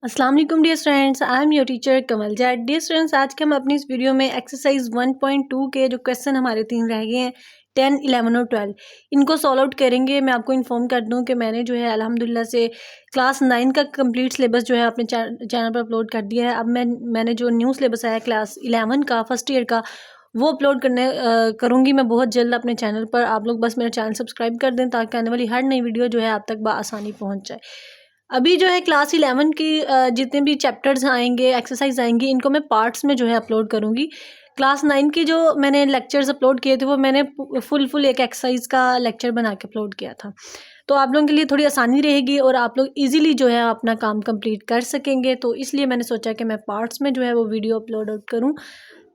अस्सलाम वालेकुम dear students, I am your teacher Kamal Zaid. Dear students, आज के हम अपनी इस वीडियो में एक्सरसाइज 1.2 के जो क्वेश्चन हमारे 3 रह गए हैं 10, 11 और 12 इनको सॉल्व आउट करेंगे। मैं आपको इन्फॉर्म कर दूं कि मैंने जो है अल्हम्दुलिल्लाह से क्लास 9 का कंप्लीट सिलेबस जो है अपने चैनल पर अपलोड कर दिया है। अब मैंने जो न्यू सिलेबस आया क्लास 11 का फर्स्ट ईयर का वो अपलोड करूँगी मैं बहुत जल्द अपने चैनल पर। आप लोग बस मेरा चैनल सब्सक्राइब कर दें ताकि आने वाली हर नई वीडियो जो है आप तक बआसानी पहुँच जाए। अभी जो है क्लास 11 की जितने भी चैप्टर्स आएंगे, एक्सरसाइज आएंगी, इनको मैं पार्ट्स में जो है अपलोड करूँगी। क्लास 9 की जो मैंने लेक्चर्स अपलोड किए थे वो मैंने फुल एक एक्सरसाइज का लेक्चर बना के अपलोड किया था। तो आप लोगों के लिए थोड़ी आसानी रहेगी और आप लोग इजीली जो है अपना काम कंप्लीट कर सकेंगे। तो इसलिए मैंने सोचा कि मैं पार्ट्स में जो है वो वीडियो अपलोड आउट करूँ।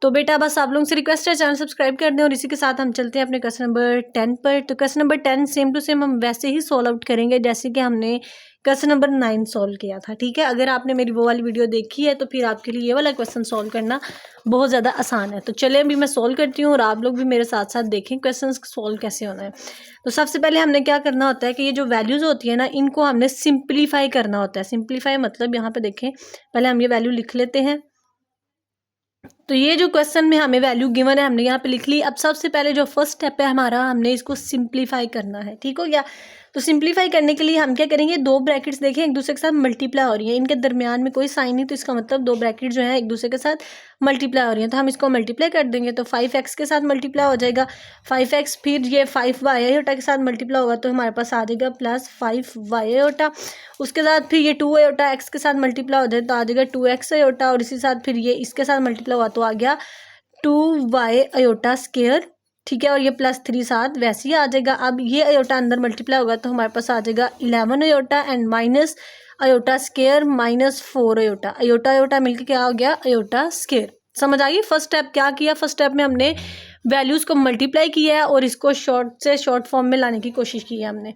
तो बेटा बस आप लोगों से रिक्वेस्ट है चैनल सब्सक्राइब कर दें और इसी के साथ हम चलते हैं अपने क्वेश्चन नंबर 10 पर। तो question number 10 same to same हम वैसे ही सॉल्व आउट करेंगे जैसे कि हमने क्वेश्चन नंबर 9 सॉल्व किया था। ठीक है, अगर आपने मेरी वो वाली वीडियो देखी है तो फिर आपके लिए ये वाला क्वेश्चन सॉल्व करना बहुत ज़्यादा आसान है। तो चलिए अभी मैं सॉल्व करती हूँ और आप लोग भी मेरे साथ साथ देखें क्वेश्चन सॉल्व कैसे होना है। तो सबसे पहले हमने क्या करना होता है कि ये जो वैल्यूज़ होती है ना, इनको हमने सिंप्लीफाई करना होता है। सिंप्लीफाई मतलब यहाँ पे देखें, पहले हम ये वैल्यू लिख लेते हैं। तो ये जो क्वेश्चन में हमें वैल्यू गिवन है हमने यहाँ पे लिख ली। अब सबसे पहले जो फर्स्ट स्टेप है हमारा, हमने इसको सिंप्लीफाई करना है। ठीक हो गया। तो सिंप्लीफाई करने के लिए हम क्या करेंगे, दो ब्रैकेट्स देखें एक दूसरे के साथ मल्टीप्लाई हो रही है, इनके दरमियान में कोई साइन नहीं, तो इसका मतलब दो ब्रैकेट जो है एक दूसरे के साथ मल्टीप्लाई हो रही है। तो हम इसको मल्टीप्लाई कर देंगे तो 5x के साथ मल्टीप्लाई हो जाएगा 5x, फिर ये 5y आयोटा के साथ मल्टीप्लाई होगा तो हमारे पास आ जाएगा प्लस 5y आयोटा। उसके साथ फिर ये 2 आयोटा x के साथ मल्टीप्लाई हो जाए तो आ जाएगा 2x आयोटा, और इसी साथ फिर ये इसके साथ मल्टीप्लाई हुआ तो आ गया 2y आयोटा स्क्वायर। ठीक है, और ये +3 साथ वैसे ही आ जाएगा। अब ये आयोटा अंदर मल्टीप्लाई होगा तो हमारे पास आ जाएगा 11 iota and minus iota square -4 iota. Iota iota मिलकर क्या हो गया, आयोटा स्क्वायर। समझ आइए फर्स्ट स्टेप क्या किया। फर्स्ट स्टेप में हमने वैल्यूज़ को मल्टीप्लाई किया है और इसको शॉर्ट से शॉर्ट फॉर्म में लाने की कोशिश की है हमने।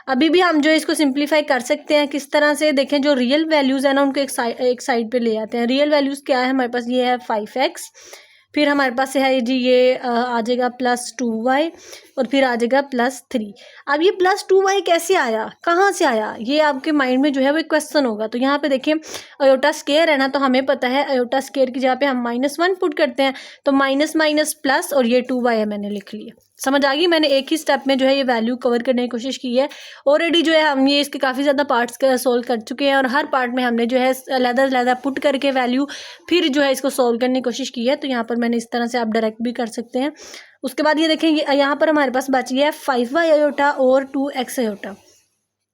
अभी भी हम जो इसको सिंप्लीफाई कर सकते हैं किस तरह से, देखें जो रियल वैल्यूज़ है ना उनको एक साइड पे ले आते हैं। रियल वैल्यूज़ क्या है हमारे पास, ये है 5x, फिर हमारे पास है जी ये आ जाएगा +2y और फिर आ जाएगा +3। अब ये +2y कैसे आया, कहाँ से आया, ये आपके माइंड में जो है वो एक क्वेश्चन होगा। तो यहाँ पे देखिए आयोटा स्क्वायर है ना, तो हमें पता है आयोटा स्क्वायर की जगह पे हम -1 पुट करते हैं तो माइनस माइनस प्लस और ये 2y है मैंने लिख लिया। समझ आ गई। मैंने एक ही स्टेप में जो है ये वैल्यू कवर करने की कोशिश की है। ऑलरेडी जो है हम ये इसके काफ़ी ज़्यादा पार्ट्स सोल्व कर चुके हैं और हर पार्ट में हमने जो है अलग-अलग पुट करके वैल्यू फिर जो है इसको सोल्व करने की कोशिश की है। तो यहाँ पर मैंने इस तरह से आप डायरेक्ट भी कर सकते हैं। उसके बाद ये देखेंगे यहाँ पर हमारे पास बच गया है 5y आयोटा और 2x आयोटा,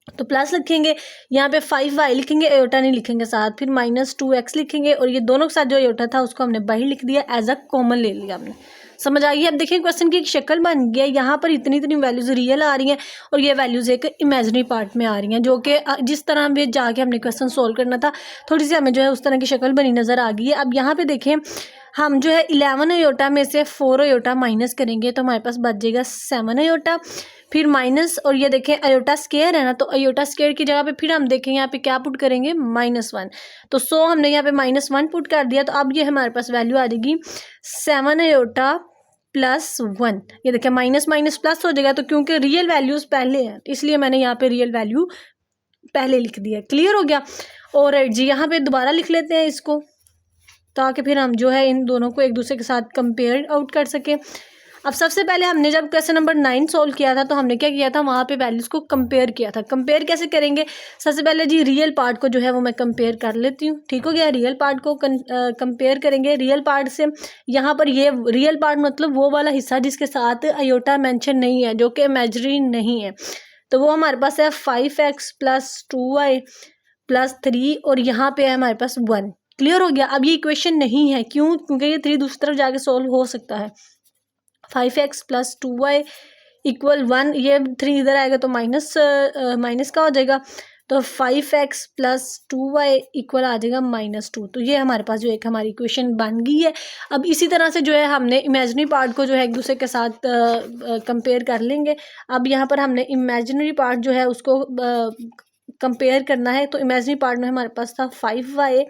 तो प्लस लिखेंगे, यहाँ पे 5y लिखेंगे, आयोटा नहीं लिखेंगे साथ, फिर -2x लिखेंगे और ये दोनों के साथ जो आयोटा था उसको हमने बाहर लिख दिया, एज अ कॉमन ले लिया हमने। समझ आइए। अब देखिए क्वेश्चन की एक शक्ल बन गया। यहाँ पर इतनी वैल्यूज़ रियल आ रही हैं और ये वैल्यूज़ एक इमेजिनरी पार्ट में आ रही हैं, जो कि जिस तरह में जाके हमने क्वेश्चन सोल्व करना था थोड़ी सी हमें जो है उस तरह की शक्ल बनी नज़र आ गई है। अब यहाँ पे देखें हम जो है 11 आयोटा में से 4 आयोटा माइनस करेंगे तो हमारे पास बच जाएगा 7 आयोटा, फिर माइनस, और ये देखें आयोटा स्क्वायर है ना, तो आयोटा स्क्वायर की जगह पे फिर हम देखें यहाँ पे क्या पुट करेंगे, -1। तो हमने यहाँ पे -1 पुट कर दिया। तो अब ये हमारे पास वैल्यू आ जाएगी 7 आयोटा +1। ये देखें माइनस माइनस प्लस हो जाएगा, तो क्योंकि रियल वैल्यूज़ पहले हैं इसलिए मैंने यहाँ पे रियल वैल्यू पहले लिख दिया। क्लियर हो गया। और जी यहाँ पे दोबारा लिख लेते हैं इसको ताकि फिर हम जो है इन दोनों को एक दूसरे के साथ कंपेयर आउट कर सकें। अब सबसे पहले हमने जब क्वेश्चन नंबर 9 सॉल्व किया था तो हमने क्या किया था, वहाँ पे वैल्यूज़ को कंपेयर किया था। कंपेयर कैसे करेंगे, सबसे पहले जी रियल पार्ट को जो है वो मैं कंपेयर कर लेती हूँ। ठीक हो गया। रियल पार्ट को कंपेयर करेंगे रियल पार्ट से। यहाँ पर ये रियल पार्ट मतलब वो वाला हिस्सा जिसके साथ आयोटा मेंशन नहीं है, जो कि इमेजिनरी नहीं है, तो वो हमारे पास है 5x + 2y + 3 और यहाँ पे है हमारे पास 1। क्लियर हो गया। अब ये इक्वेशन नहीं है, क्यों, क्योंकि ये 3 दूसरी तरफ जाके सॉल्व हो सकता है। 5x + 2y = 1, ये 3 इधर आएगा तो माइनस का हो जाएगा, तो 5x + 2y = आ जाएगा -2। तो ये हमारे पास जो एक हमारी इक्वेशन बन गई है। अब इसी तरह से जो है हमने इमेजिनरी पार्ट को जो है एक दूसरे के साथ कंपेयर कर लेंगे। अब यहाँ पर हमने इमेजिनरी पार्ट जो है उसको कंपेयर करना है। तो इमेजिनरी पार्ट में हमारे पास था 5y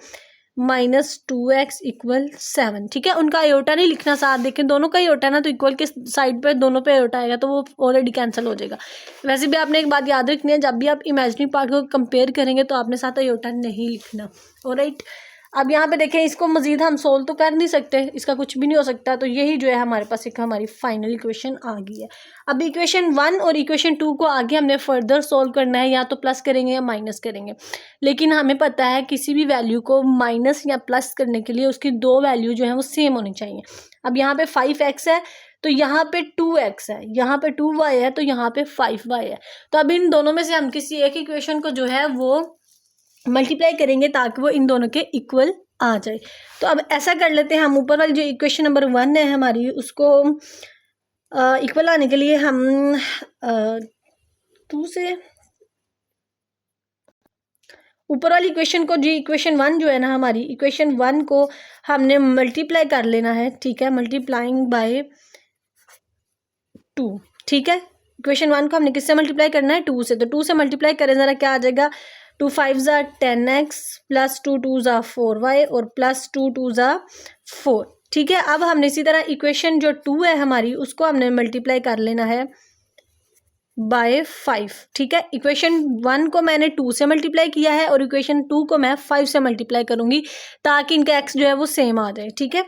-2x इक्वल 7। ठीक है, उनका आयोटा नहीं लिखना साथ, देखें दोनों का आयोटा ना, तो इक्वल के साइड पे दोनों पे आयोटा आएगा तो वो ऑलरेडी कैंसिल हो जाएगा। वैसे भी आपने एक बात याद रखनी है, जब भी आप इमेजिनरी पार्ट को कंपेयर करेंगे तो आपने साथ आयोटा नहीं लिखना। ऑलराइट, अब यहाँ पे देखें, इसको मजीद हम सोल्व तो कर नहीं सकते, इसका कुछ भी नहीं हो सकता, तो यही जो है हमारे पास एक हमारी फाइनल इक्वेशन आ गई है। अब इक्वेशन 1 और इक्वेशन 2 को आगे हमने फर्दर सोल्व करना है, या तो प्लस करेंगे या माइनस करेंगे, लेकिन हमें पता है किसी भी वैल्यू को माइनस या प्लस करने के लिए उसकी दो वैल्यू जो है वो सेम होनी चाहिए। अब यहाँ पे 5x है तो यहाँ पे 2x है, यहाँ पे 2y है तो यहाँ पे 5y है। तो अब इन दोनों में से हम किसी एक इक्वेशन को जो है वो मल्टीप्लाई करेंगे ताकि वो इन दोनों के इक्वल आ जाए। तो अब ऐसा कर लेते हैं, हम ऊपर वाली जो इक्वेशन नंबर 1 है हमारी, उसको इक्वल आने के लिए हम 2 से ऊपर वाली इक्वेशन को, जी इक्वेशन 1 जो है ना हमारी, इक्वेशन 1 को हमने मल्टीप्लाई कर लेना है। ठीक है, मल्टीप्लाइंग बाय 2। ठीक है, इक्वेशन 1 को हमने किससे मल्टीप्लाई करना है? 2 से। तो 2 से मल्टीप्लाई करें ज़रा, क्या आ जाएगा? 2 5 ज़ा 10x प्लस 2 2 ज़ा 4y और प्लस 2 2 ज़ा 4। ठीक है, अब हमने इसी तरह इक्वेशन जो 2 है हमारी, उसको हमने मल्टीप्लाई कर लेना है बाय 5। ठीक है, इक्वेशन 1 को मैंने 2 से मल्टीप्लाई किया है और इक्वेशन 2 को मैं 5 से मल्टीप्लाई करूंगी ताकि इनका x जो है वो सेम आ जाए। ठीक है,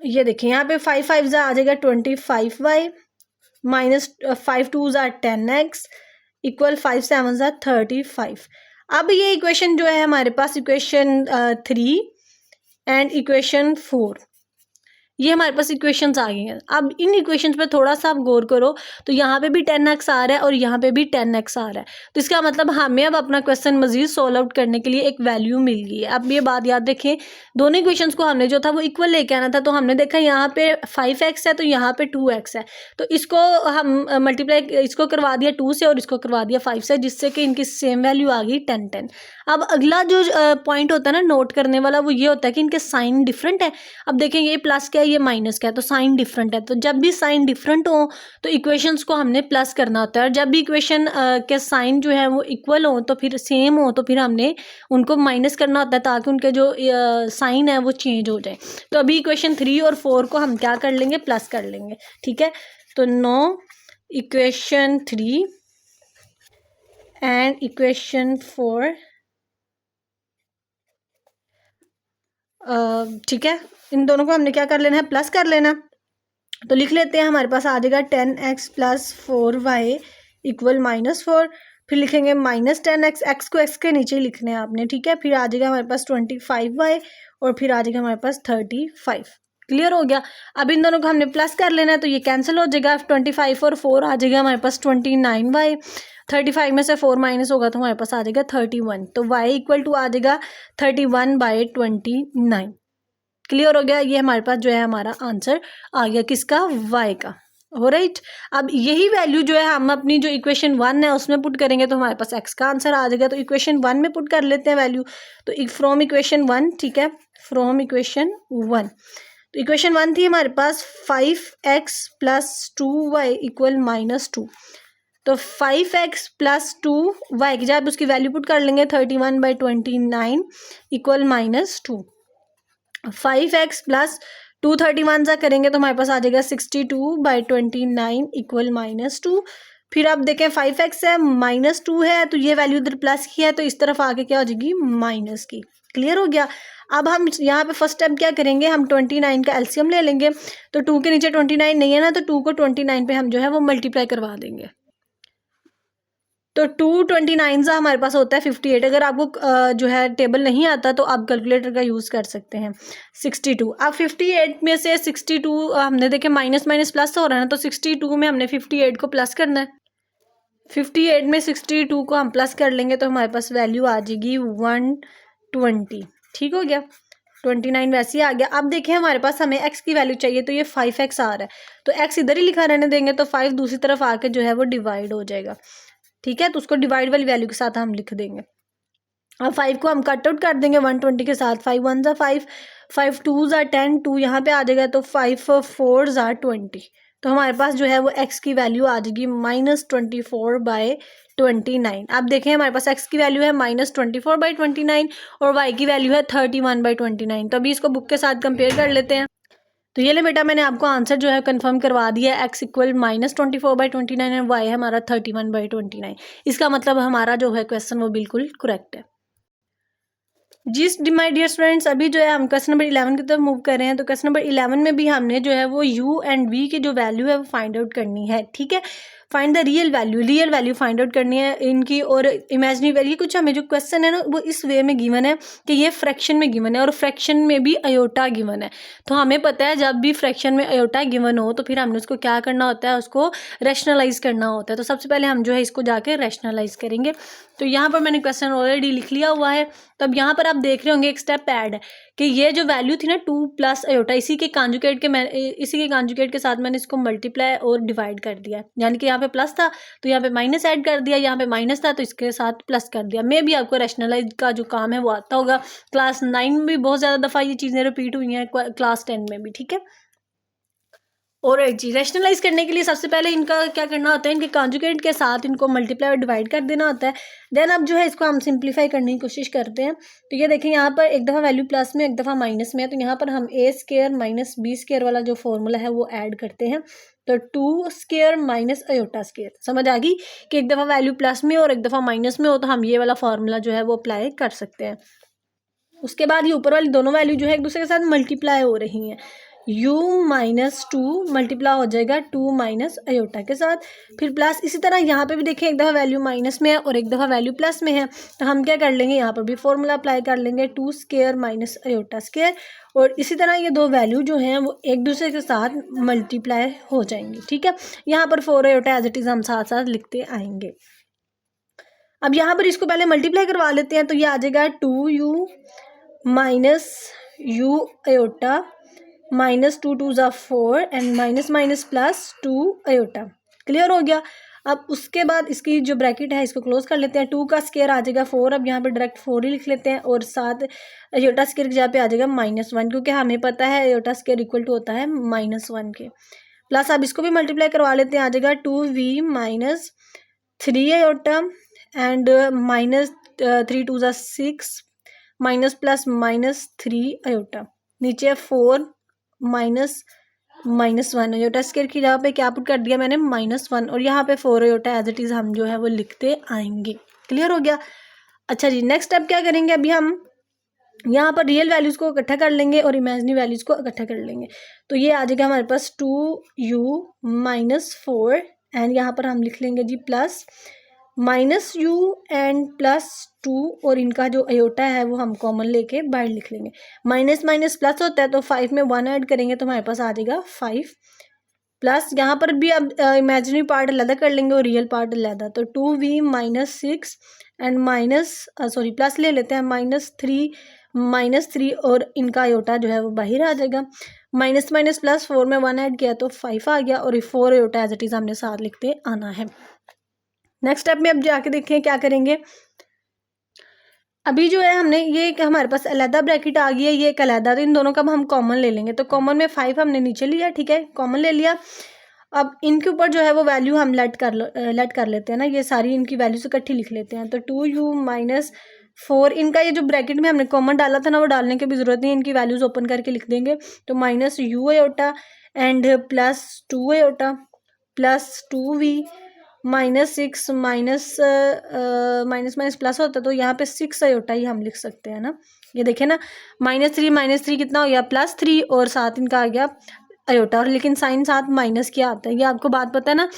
ये देखिए यहाँ पे 5 5 ज़ा आ जाएगा 25y माइनस 5 2 ज़ा 10x इक्वल 5 7 ज़ा 35। अब ये इक्वेशन जो है हमारे पास, इक्वेशन 3 एंड इक्वेशन 4, ये हमारे पास इक्वेशंस आ गई हैं। अब इन इक्वेशंस पे थोड़ा सा आप गौर करो, तो यहाँ पे भी 10x आ रहा है और यहाँ पे भी 10x आ रहा है, तो इसका मतलब हमें अब अपना क्वेश्चन मजीद सॉल्व आउट करने के लिए एक वैल्यू मिल गई है। अब ये बात याद रखें, दोनों इक्वेशंस को हमने जो था वो इक्वल लेके आना था, तो हमने देखा यहाँ पे 5x है तो यहाँ पे 2x है, तो इसको हम मल्टीप्लाई, इसको करवा दिया 2 से और इसको करवा दिया 5 से, जिससे कि इनकी सेम वैल्यू आ गई 10 10। अब अगला जो पॉइंट होता है ना नोट करने वाला, वो ये होता है कि इनके साइन डिफरेंट है। अब देखें, ये प्लस क्या है, ये माइनस क्या है, तो साइन डिफरेंट है। तो जब भी साइन डिफरेंट हो तो इक्वेशंस को हमने प्लस करना होता है, और जब भी इक्वेशन के साइन जो है वो इक्वल हो, तो फिर सेम हो, तो फिर हमने उनको माइनस करना होता है ताकि उनके जो साइन है वो चेंज हो जाए। तो अभी इक्वेशन 3 और 4 को हम क्या कर लेंगे? प्लस कर लेंगे। ठीक है, तो नो इक्वेशन 3 एंड इक्वेशन 4, ठीक है, इन दोनों को हमने क्या कर लेना है? प्लस कर लेना। तो लिख लेते हैं, हमारे पास आ जाएगा 10x प्लस 4y इक्वल -4। फिर लिखेंगे -10x, x को x के नीचे ही लिखने हैं आपने। ठीक है, फिर आ जाएगा हमारे पास 25y और फिर आ जाएगा हमारे पास 35। क्लियर हो गया? अब इन दोनों को हमने प्लस कर लेना है, तो ये कैंसिल हो जाएगा। 25 और 4 आ जाएगा हमारे पास 29y। 35 में से 4 माइनस होगा तो हमारे पास आ जाएगा 31। तो y इक्वल टू आ जाएगा 31/29। क्लियर हो गया? ये हमारे पास जो है हमारा आंसर आ गया, किसका? y का। हो राइट, अब यही वैल्यू जो है हम अपनी जो इक्वेशन 1 है उसमें पुट करेंगे तो हमारे पास x का आंसर आ जाएगा। तो इक्वेशन 1 में पुट कर लेते हैं वैल्यू, तो फ्रॉम इक्वेशन 1, ठीक है, फ्रॉम इक्वेशन 1, तो इक्वेशन 1 थी हमारे पास 5x प्लस 2y इक्वल -2। तो 5x प्लस 2y की जब उसकी वैल्यू पुट कर लेंगे 31/29 इक्वल -2। 5x प्लस 2 31 सा करेंगे तो हमारे पास आ जाएगा 62/29 इक्वल -2। फिर आप देखें 5x है -2 है, तो ये वैल्यू इधर प्लस की है, तो इस तरफ आके क्या हो जाएगी? माइनस की। क्लियर हो गया? अब हम यहाँ पे फर्स्ट स्टेप क्या करेंगे? हम 29 का एलसीएम ले लेंगे। तो 2 के नीचे 29 नहीं है ना, तो 2 को 29 पे हम जो है वो मल्टीप्लाई करवा देंगे। तो 229 हमारे पास होता है 58। अगर आपको जो है टेबल नहीं आता तो आप कैलकुलेटर का यूज़ कर सकते हैं। 62, अब 58 में से 62 हमने देखे माइनस माइनस प्लस हो रहा है ना, तो 62 में हमने 58 को प्लस करना है। 58 में 62 को हम प्लस कर लेंगे तो हमारे पास वैल्यू आ जाएगी 120। ठीक हो गया? 29 वैसे ही आ गया। अब देखें हमारे पास हमें x की वैल्यू चाहिए, तो ये 5x आ रहा है, तो x इधर ही लिखा रहने देंगे, तो 5 दूसरी तरफ आके जो है वो डिवाइड हो जाएगा। ठीक है, तो उसको डिवाइड वाली वैल्यू के साथ हम लिख देंगे। अब 5 को हम कट आउट कर देंगे 120 के साथ। 5 1 5, 5 2 10, 2 यहाँ पे आ जाएगा, तो 5 4 20। तो हमारे पास जो है वो x की वैल्यू आ जाएगी -24/29। आप देखें हमारे पास x की वैल्यू है -24/29 और y की वैल्यू है 31/29। तो अभी इसको बुक के साथ कंपेयर कर लेते हैं। तो ये ले बेटा, मैंने आपको आंसर जो है कंफर्म करवा दिया है। x इक्वल -24/29 और y है हमारा 31/29। इसका मतलब हमारा जो है क्वेश्चन वो बिल्कुल करेक्ट है। जी माय डियर स्टूडेंट्स, अभी जो है हम क्वेश्चन नंबर 11 की तरफ मूव कर रहे हैं। तो क्वेश्चन नंबर 11 में भी हमने जो है वो u एंड v की जो वैल्यू है वो फाइंड आउट करनी है। ठीक है, find the real value find out करनी है इनकी, और इमेजिनरी वैल्यू। कुछ हमें जो क्वेश्चन है ना वो इस वे में गिवन है कि ये फ्रैक्शन में गिवन है और फ्रैक्शन में भी अयोटा गिवन है। तो हमें पता है जब भी फ्रैक्शन में अयोटा गिवन हो तो फिर हमने उसको क्या करना होता है, उसको रैशनलाइज करना होता है। तो सबसे पहले हम जो है इसको जाके रैशनलाइज करेंगे। तो यहाँ पर मैंने क्वेश्चन ऑलरेडी लिख लिया हुआ है। तो अब यहाँ पर आप देख रहे होंगे एक स्टेप ऐड है कि ये जो वैल्यू थी ना 2 प्लस अयोटा, इसी के कॉन्जुगेट के साथ मैंने इसको मल्टीप्लाई और डिवाइड कर दिया। यानी कि यहाँ पे प्लस था तो यहाँ पे माइनस ऐड कर दिया, यहाँ पे माइनस था तो इसके साथ प्लस कर दिया। मे भी आपको रैशनलाइज का जो काम है वो आता होगा। क्लास 9 में भी बहुत ज़्यादा दफ़ा ये चीज़ें रिपीट हुई हैं, क्लास 10 में भी। ठीक है, और एक चीज रैशनलाइज करने के लिए सबसे पहले इनका क्या करना होता है, इनके कॉन्जुगेट के साथ इनको मल्टीप्लाई और डिवाइड कर देना होता है। देन अब जो है इसको हम सिंप्लीफाई करने की कोशिश करते हैं। तो ये देखें यहाँ पर एक दफ़ा वैल्यू प्लस में एक दफ़ा माइनस में है, तो यहाँ पर हम a square minus b square वाला जो फॉर्मूला है वो ऐड करते हैं। तो 2 स्क्वायर माइनस अयोटा स्क्वायर, समझ आ गई कि एक दफ़ा वैल्यू प्लस में और एक दफ़ा माइनस में हो तो हम ये वाला फार्मूला जो है वो अप्लाई कर सकते हैं। उसके बाद ये ऊपर वाली दोनों वैल्यू जो है एक दूसरे के साथ मल्टीप्लाई हो रही हैं। u माइनस 2 मल्टीप्लाई हो जाएगा 2 माइनस अयोटा के साथ, फिर प्लस। इसी तरह यहाँ पे भी देखें एक दफ़ा वैल्यू माइनस में है और एक दफ़ा वैल्यू प्लस में है, तो हम क्या कर लेंगे, यहाँ पर भी फॉर्मूला अप्लाई कर लेंगे 2 स्क्वायर माइनस अयोटा स्क्वायर। और इसी तरह ये दो वैल्यू जो हैं वो एक दूसरे के साथ मल्टीप्लाई हो जाएंगी। ठीक है, यहाँ पर 4 अयोटा एज इट इज़ हम साथ साथ लिखते आएंगे। अब यहाँ पर इसको पहले मल्टीप्लाई करवा लेते हैं। तो ये आ जाएगा 2u minus u aorta minus 2 2 ज़ा 4 and minus minus plus 2 iota. Clear हो गया। अब उसके बाद इसकी जो ब्रैकेट है इसको क्लोज कर लेते हैं। 2 का स्क्वायर आ जाएगा 4, अब यहाँ पे डायरेक्ट 4 ही लिख लेते हैं, और साथ अयोटा स्क्वायर की जगह पे आ जाएगा -1, क्योंकि हमें पता है अयोटा स्क्वायर इक्वल टू होता है -1 के। प्लस अब इसको भी मल्टीप्लाई करवा लेते हैं, आ जाएगा 2v minus 3 aorta and minus 3 2 ज़ा 6 माइनस प्लस -3 अयोटा। नीचे 4 माइनस -1 अयोटा स्क्वायर की जगह पे क्या पुट कर दिया मैंने, -1, और यहाँ पे 4 अयोटा एज इट इज़ हम जो है वो लिखते आएंगे। क्लियर हो गया। अच्छा जी, नेक्स्ट स्टेप क्या करेंगे, अभी हम यहाँ पर रियल वैल्यूज़ को इकट्ठा कर लेंगे और इमेजिनरी वैल्यूज़ को इकट्ठा कर लेंगे। तो ये आ जाएगा हमारे पास 2u माइनस 4 एंड यहाँ पर हम लिख लेंगे जी प्लस -u एंड +2, और इनका जो अयोटा है वो हम कॉमन लेके बाहर लिख लेंगे। माइनस माइनस प्लस होता है तो 5 में 1 ऐड करेंगे तो हमारे पास आ जाएगा 5, प्लस यहाँ पर भी अब इमेजिनरी पार्ट अलग कर लेंगे और रियल पार्ट अलग। तो 2v माइनस 6 एंड प्लस ले लेते हैं -3 और इनका अयोटा जो है वो बाहर आ जाएगा। माइनस माइनस प्लस 4 में 1 ऐड किया तो 5 आ गया, और 4 अयोटा एज इट इज़ हमने साथ लिखते आना है। नेक्स्ट स्टेप में अब जाके देखें क्या करेंगे। अभी जो है हमने ये हमारे पास अलहदा ब्रैकेट आ गई है, ये एक अलहदा, तो इन दोनों का हम कॉमन ले लेंगे। तो कॉमन में 5 हमने नीचे लिया, ठीक है, कॉमन ले लिया। अब इनके ऊपर जो है वो वैल्यू हम लेट कर लेते हैं ना, ये सारी इनकी वैल्यूज इकट्ठी लिख लेते हैं। तो 2u माइनस 4, इनका ये जो ब्रैकेट में हमने कॉमन डाला था ना वो डालने की भी ज़रूरत नहीं, इनकी वैल्यूज़ ओपन करके लिख देंगे। तो -u iota and +2 iota plus 2v -6 minus plus होता तो यहाँ पे 6 अयोटा ही हम लिख सकते हैं ना। ये देखें ना, -3 कितना हो गया, +3, और साथ इनका आ गया अयोटा, और लेकिन साइन साथ माइनस क्या आता है, ये आपको बात पता है ना।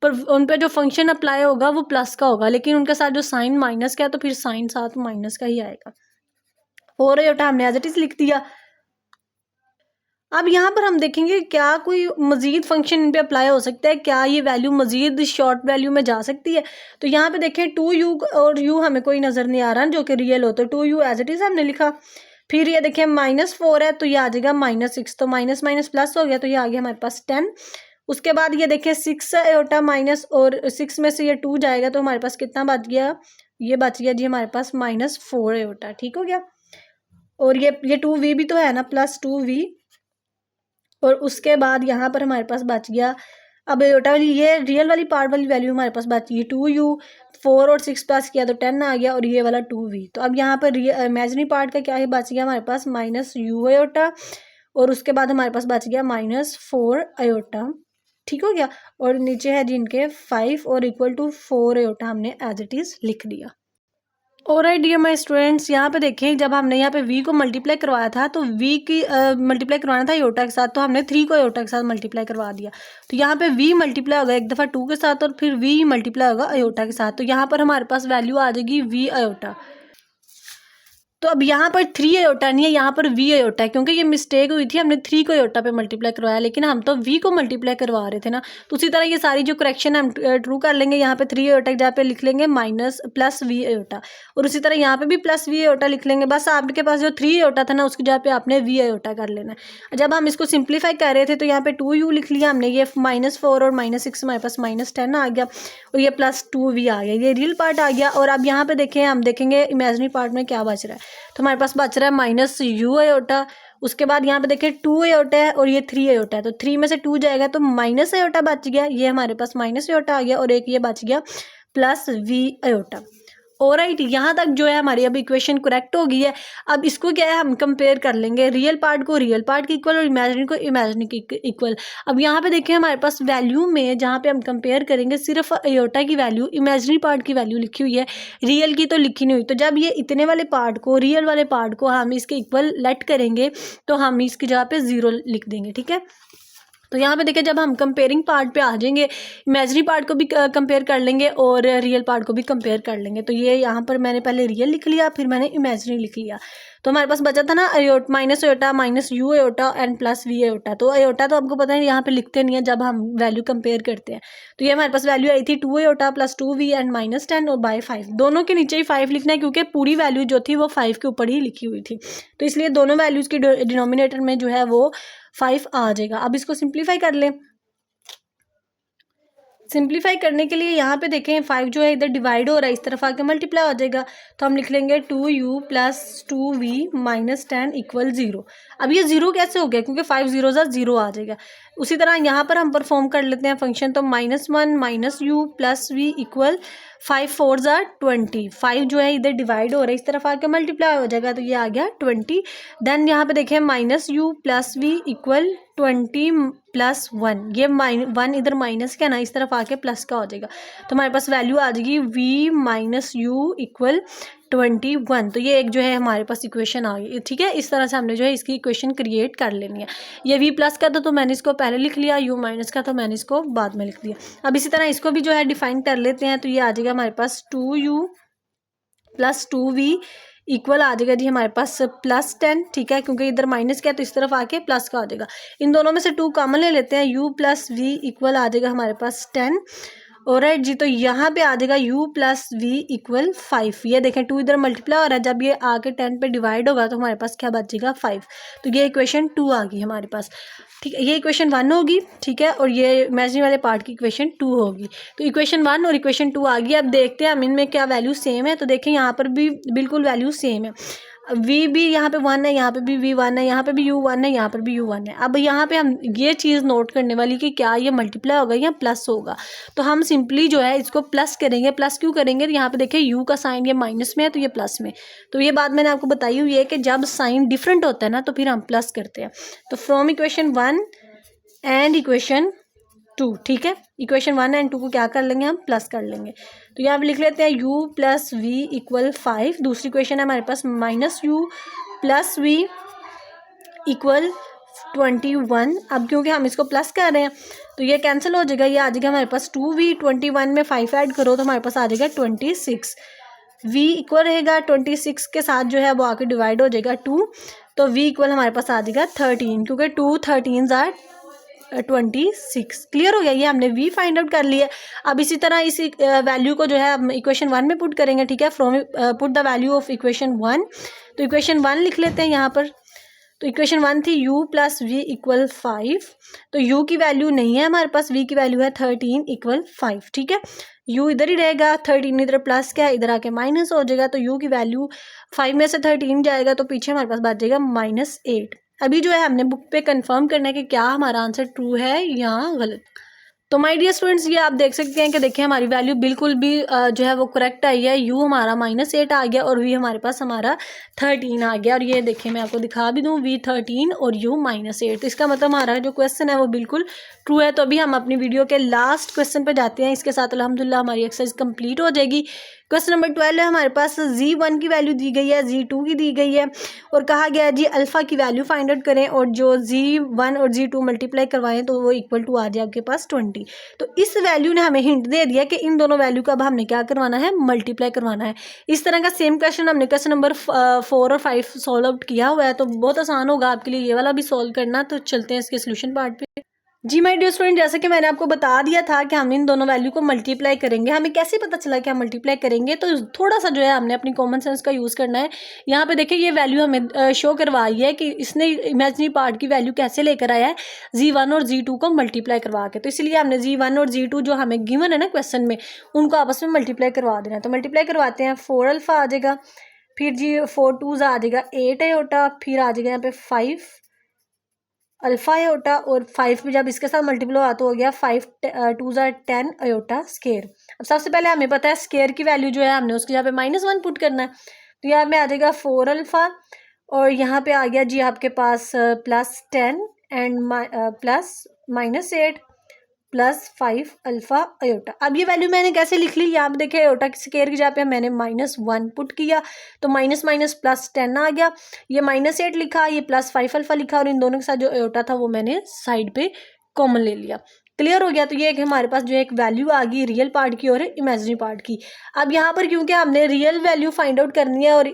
पर उन पे जो फंक्शन अप्लाई होगा वो प्लस का होगा, लेकिन उनके साथ जो साइन माइनस का है तो फिर साइन साथ माइनस का ही आएगा। 4 अयोटा हमने एज इट इज लिख दिया। अब यहाँ पर हम देखेंगे क्या कोई मज़ीद फंक्शन इन पे अप्लाई हो सकता है, क्या ये वैल्यू मज़ीद शॉर्ट वैल्यू में जा सकती है। तो यहाँ पे देखें 2u और u हमें कोई नज़र नहीं आ रहा जो कि रियल हो, तो 2u एज इट इज़ हमने लिखा। फिर ये देखें -4 है तो ये आ जाएगा -6, तो माइनस माइनस प्लस हो गया, तो ये आ गया हमारे पास 10। उसके बाद ये देखें 6 अयोटा माइनस, और 6 में से ये 2 जाएगा तो हमारे पास कितना बच गया, ये बच गया जी हमारे पास -4 अयोटा। ठीक हो गया। और ये 2v भी तो है ना, +2v, और उसके बाद यहाँ पर हमारे पास बच गया, अब एयोटा वाली ये रियल वाली पार्ट वाली वैल्यू हमारे पास बची है 2u, 4 और 6 प्लस किया तो 10 आ गया, और ये वाला 2v। तो अब यहाँ पर इमेजिनरी पार्ट का क्या है बच गया हमारे पास -u एयोटा, और उसके बाद हमारे पास बच गया -4 अयोटा। ठीक हो गया, और नीचे है जिनके 5 और इक्वल टू 4 अयोटा हमने एज इट इज़ लिख दिया। ऑलराइट डियर माय स्टूडेंट्स, यहाँ पे देखें जब हमने यहाँ पे v को मल्टीप्लाई करवाया था तो v की मल्टीप्लाई करवाना था अयोटा के साथ, तो हमने 3 को अयोटा के साथ मल्टीप्लाई करवा दिया। तो यहाँ पे v मल्टीप्लाई होगा एक दफ़ा 2 के साथ और फिर v मल्टीप्लाई होगा अयोटा के साथ। तो यहाँ पर हमारे पास वैल्यू आ जाएगी v अयोटा। तो अब यहाँ पर 3 अयोटा नहीं है, यहाँ पर v अयोटा है, क्योंकि ये मिस्टेक हुई थी, हमने 3 को अयोटा पे मल्टीप्लाई करवाया, लेकिन हम तो v को मल्टीप्लाई करवा रहे थे ना। तो उसी तरह ये सारी जो करेक्शन हम ट्रू कर लेंगे, यहाँ पे 3 अयोटा की जगह पे लिख लेंगे +v अयोटा, और उसी तरह यहाँ पे भी +v अयोटा लिख लेंगे। बस आपके पास जो 3 अयोटा था ना उसकी जगह पे आपने v अयोटा कर लेना है। जब हम इसको सिंप्लीफाई कर रहे थे तो यहाँ पे 2u लिख लिया हमने, ये -4 और -6 हमारे पास -10 आ गया, और ये +2v आ गया, ये रियल पार्ट आ गया। और अब यहाँ पे देखें, हम देखेंगे इमेजिनरी पार्ट में क्या बच रहा है। तो हमारे पास बच रहा है -u अयोटा, उसके बाद यहाँ पे देखें 2 अयोटा है और ये 3 अयोटा है, तो 3 में से 2 जाएगा तो माइनस अयोटा बच गया, ये हमारे पास माइनस अयोटा आ गया, और एक ये बच गया +v अयोटा। ऑलराइट, यहाँ तक जो है हमारी अब इक्वेशन करेक्ट हो गई है। अब इसको क्या है हम कंपेयर कर लेंगे, रियल पार्ट को रियल पार्ट के इक्वल और इमेजिनरी को इमेजिनरी के इक्वल। अब यहाँ पे देखें हमारे पास वैल्यू में जहाँ पे हम कंपेयर करेंगे सिर्फ अयोटा की वैल्यू, इमेजिनरी पार्ट की वैल्यू लिखी हुई है, रियल की तो लिखी नहीं हुई। तो जब ये इतने वाले पार्ट को, रियल वाले पार्ट को हम इसके इक्वल लेट करेंगे तो हम इसकी जगह पे 0 लिख देंगे। ठीक है, तो यहाँ पे देखिए जब हम कंपेयरिंग पार्ट पे आ जाएंगे, इमेजिनरी पार्ट को भी कंपेयर कर लेंगे और रियल पार्ट को भी कंपेयर कर लेंगे। तो ये यहाँ पर मैंने पहले रियल लिख लिया, फिर मैंने इमेजिनरी लिख लिया। तो हमारे पास बचा था ना minus iota -u iota and +v iota. तो अयोटा तो आपको पता है यहाँ पे लिखते नहीं है जब हम वैल्यू कंपेयर करते हैं। तो ये हमारे पास वैल्यू आई थी 2 अयोटा +2v एंड -10 और बाय 5। दोनों के नीचे ही 5 लिखना है, क्योंकि पूरी वैल्यू जो थी वो 5 के ऊपर ही लिखी हुई थी। तो इसलिए दोनों वैल्यूज़ की डिनोमिनेटर में जो है वो 5 आ जाएगा। अब इसको सिंप्लीफाई कर लें। सिंप्लीफाई करने के लिए यहाँ पे देखें 5 जो है इधर डिवाइड हो रहा है, इस तरफ आके मल्टीप्लाई हो जाएगा। तो हम लिख लेंगे 2u + 2v - 10 = 0। अब ये 0 कैसे हो गया, क्योंकि 5 0 0 आ जाएगा। उसी तरह यहाँ पर हम परफॉर्म कर लेते हैं फंक्शन। तो -1 - u + v = 5 4 20। 5 जो है इधर डिवाइड हो रहा है, इस तरफ आके मल्टीप्लाई हो जाएगा, तो ये आ गया 20। देन यहाँ पे देखें -u + v = 20 + 1। ये 1 इधर माइनस का ना, इस तरफ आके प्लस का हो जाएगा। तो हमारे पास वैल्यू आ जाएगी v - u = 21। तो ये एक जो है हमारे पास इक्वेशन आ गई। ठीक है, इस तरह से हमने जो है इसकी इक्वेशन क्रिएट कर लेनी है। ये v प्लस का तो मैंने इसको पहले लिख लिया, u माइनस का तो मैंने इसको बाद में लिख दिया। अब इसी तरह इसको भी जो है डिफाइन कर लेते हैं। तो ये आ जाएगा हमारे पास 2u + 2v इक्वल आ जाएगा जी हमारे पास +10। ठीक है, क्योंकि इधर माइनस क्या है तो इस तरफ आके प्लस का आ जाएगा। इन दोनों में से 2 कॉमन ले लेते हैं, u + v इक्वल आ जाएगा हमारे पास 10। ऑलराइट जी, तो यहाँ पे आ जाएगा u + v = 5। ये देखें 2 इधर मल्टीप्लाई हो रहा है, जब ये आके 10 पे डिवाइड होगा तो हमारे पास क्या बचेगा 5। तो ये इक्वेशन 2 आ गई हमारे पास। ठीक है, ये इक्वेशन 1 होगी। ठीक है, और ये इमेजिनरी वाले पार्ट की इक्वेशन 2 होगी। तो इक्वेशन 1 और इक्वेशन 2 आ गई। अब देखते हैं हम इनमें क्या वैल्यू सेम है। तो देखें यहाँ पर भी बिल्कुल वैल्यू सेम है। v भी यहाँ पे 1 है, यहाँ पे भी v 1 है, यहाँ पे भी u 1 है, यहाँ पर भी u 1 है। अब यहाँ पे हम ये चीज़ नोट करने वाली कि क्या ये मल्टीप्लाई होगा या प्लस होगा। तो हम सिंपली जो है इसको प्लस करेंगे। प्लस क्यों करेंगे, यहाँ पे देखिए u का साइन ये माइनस में है तो ये प्लस में। तो ये बात मैंने आपको बताई हुई है कि जब साइन डिफरेंट होता है ना तो फिर हम प्लस करते हैं। तो फ्रॉम इक्वेशन 1 एंड इक्वेशन 2, ठीक है, इक्वेशन 1 एंड 2 को क्या कर लेंगे हम प्लस कर लेंगे। तो यहाँ पे लिख लेते हैं u + v = 5। दूसरी इक्वेशन है हमारे पास -u + v = 21। अब क्योंकि हम इसको प्लस कर रहे हैं तो ये कैंसिल हो जाएगा, ये आ जाएगा हमारे पास 2v। 21 में 5 ऐड करो तो हमारे पास आ जाएगा 26। v इक्वल रहेगा 26 के साथ जो है वो आके डिवाइड हो जाएगा 2। तो v इक्वल हमारे पास आ जाएगा 13, क्योंकि 2 13s are 26। क्लियर हो गया, ये हमने v फाइंड आउट कर लिया। अब इसी तरह इस वैल्यू को जो है हम इक्वेशन 1 में पुट करेंगे। ठीक है, from put the value of equation 1। तो इक्वेशन 1 लिख लेते हैं यहाँ पर। तो इक्वेशन 1 थी u + v = 5। तो u की वैल्यू नहीं है हमारे पास, v की वैल्यू है 13 = 5। ठीक है, u इधर ही रहेगा, 13 इधर प्लस क्या है इधर आके माइनस हो जाएगा। तो u की वैल्यू 5 में से 13 जाएगा तो पीछे हमारे पास बच जाएगा -8। अभी जो है हमने बुक पे कंफर्म करना है कि क्या हमारा आंसर ट्रू है या गलत। तो माय डियर स्टूडेंट्स, ये आप देख सकते हैं कि देखिए हमारी वैल्यू बिल्कुल भी जो है वो करेक्ट आई है। यू हमारा -8 आ गया और वी हमारे पास हमारा 13 आ गया। और ये देखिए मैं आपको दिखा भी दूँ, वी 13 और यू -8। तो इसका मतलब हमारा जो क्वेश्चन है वो बिल्कुल ट्रू है। तो अभी हम अपनी वीडियो के लास्ट क्वेश्चन पर जाते हैं। इसके साथ अल्हम्दुलिल्लाह हमारी एक्सरसाइज कंप्लीट हो जाएगी। क्वेश्चन नंबर 12 है हमारे पास। Z1 की वैल्यू दी गई है, Z2 की दी गई है और कहा गया है जी अल्फ़ा की वैल्यू फाइंड आउट करें और जो Z1 और Z2 मल्टीप्लाई करवाएं तो वो इक्वल टू आ जाए आपके पास 20। तो इस वैल्यू ने हमें हिंट दे दिया कि इन दोनों वैल्यू का अब हमने क्या करवाना है, मल्टीप्लाई करवाना है। इस तरह का सेम क्वेश्चन हमने क्वेश्चन नंबर 4 और 5 सॉल्व आउट किया हुआ है, तो बहुत आसान होगा आपके लिए ये वाला भी सॉल्व करना। तो चलते हैं इसके सोल्यूशन पार्ट पे। जी माय डियर स्टूडेंट, जैसे कि मैंने आपको बता दिया था कि हम इन दोनों वैल्यू को मल्टीप्लाई करेंगे। हमें कैसे पता चला कि हम मल्टीप्लाई करेंगे, तो थोड़ा सा जो है हमने अपनी कॉमन सेंस का यूज़ करना है। यहाँ पे देखिए ये वैल्यू हमें शो करवाई है कि इसने इमेजिनरी पार्ट की वैल्यू कैसे लेकर आया है, Z1 और Z2 को मल्टीप्लाई करवा के। तो इसलिए हमने Z1 और Z2 जो हमें गिवन है ना क्वेश्चन में, उनको आपस में मल्टीप्लाई करवा देना है। तो मल्टीप्लाई करवाते हैं। 4 अल्फ़ा आ जाएगा, फिर जी 4 2 आ जाएगा 8 आयोटा, फिर आ जाएगा यहाँ पे 5 अल्फ़ा आयोटा और 5 भी जब इसके साथ मल्टीप्लाई हुआ तो हो गया 5 2 10 आयोटा स्केयर। अब सबसे पहले हमें पता है स्केयर की वैल्यू जो है हमने उसके यहाँ पे -1 पुट करना है। तो यहाँ में आ जाएगा 4 अल्फ़ा और यहाँ पे आ गया जी आपके पास +10 एंड प्लस -8 +5 अल्फ़ा अयोटा। अब ये वैल्यू मैंने कैसे लिख ली, यहाँ पे देखिए अयोटा की स्केयर की जगह पे मैंने -1 पुट किया तो माइनस माइनस +10 आ गया। ये -8 लिखा, ये +5 अल्फ़ा लिखा और इन दोनों के साथ जो अयोटा था वो मैंने साइड पे कॉमन ले लिया। क्लियर हो गया। तो ये एक हमारे पास जो एक वैल्यू आ गई रियल पार्ट की और इमेजिनरी पार्ट की। अब यहाँ पर क्योंकि हमने रियल वैल्यू फाइंड आउट करनी है और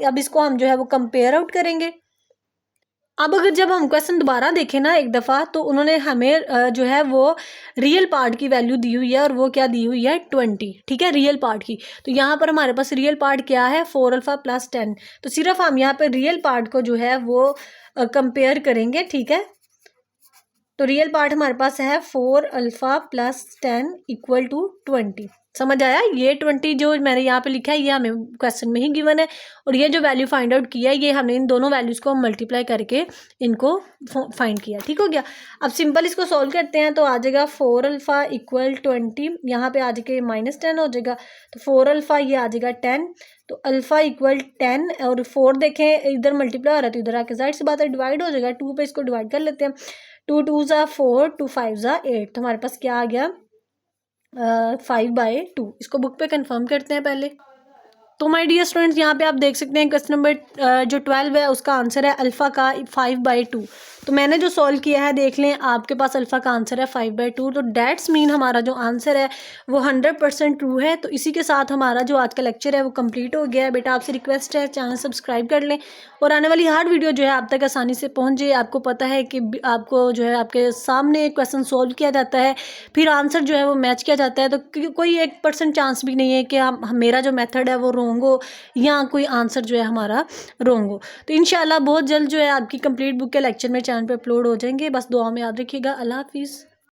अब इसको हम जो है वो कंपेयर आउट करेंगे। अब अगर जब हम क्वेश्चन दोबारा देखें ना एक दफ़ा, तो उन्होंने हमें जो है वो रियल पार्ट की वैल्यू दी हुई है और वो क्या दी हुई है 20, ठीक है, रियल पार्ट की। तो यहाँ पर हमारे पास रियल पार्ट क्या है 4 अल्फ़ा +10। तो सिर्फ हम यहाँ पर रियल पार्ट को जो है वो कंपेयर करेंगे, ठीक है। तो रियल पार्ट हमारे पास है 4 अल्फ़ा +10 इक्वल टू 20। समझ आया। ये 20 जो मैंने यहाँ पे लिखा है ये हमें क्वेश्चन में ही गिवन है और ये जो वैल्यू फाइंड आउट किया है ये हमने इन दोनों वैल्यूज़ को मल्टीप्लाई करके इनको फाइंड किया। ठीक हो गया। अब सिंपल इसको सॉल्व करते हैं। तो आ जाएगा 4 अल्फ़ा इक्वल 20, यहाँ पे आ जाएगा -10 हो जाएगा। तो 4 अल्फ़ा ये आ जाएगा 10, तो अल्फ़ा इक्वल 10 और 4 देखें इधर मल्टीप्लाई हो रहा है तो इधर आके जाहिर सी बात है डिवाइड हो जाएगा। 2 पे इसको डिवाइड कर लेते हैं। 2 2 4, 2 5 8। तो हमारे पास क्या आ गया 5/2। इसको बुक पे कंफर्म करते हैं पहले। तो माय डियर स्टूडेंट्स, यहाँ पे आप देख सकते हैं क्वेश्चन नंबर जो 12 है उसका आंसर है अल्फ़ा का 5/2। तो मैंने जो सॉल्व किया है देख लें, आपके पास अल्फ़ा का आंसर है 5/2। तो डेट्स मीन हमारा जो आंसर है वो 100% ट्रू है। तो इसी के साथ हमारा जो आज का लेक्चर है वो कंप्लीट हो गया है। बेटा आपसे रिक्वेस्ट है चैनल सब्सक्राइब कर लें और आने वाली हर वीडियो जो है आप तक आसानी से पहुँच जाए। आपको पता है कि आपको जो है आपके सामने क्वेश्चन सॉल्व किया जाता है, फिर आंसर जो है वो मैच किया जाता है। तो कोई 1% चांस भी नहीं है कि मेरा जो मेथड है वो रॉन्ग हो या कोई आंसर जो है हमारा रॉन्ग हो। तो इंशाल्लाह बहुत जल्द जो है आपकी कंप्लीट बुक के लेक्चर में चैनल पे अपलोड हो जाएंगे। बस दुआ में याद रखिएगा। अल्लाह हाफिज़।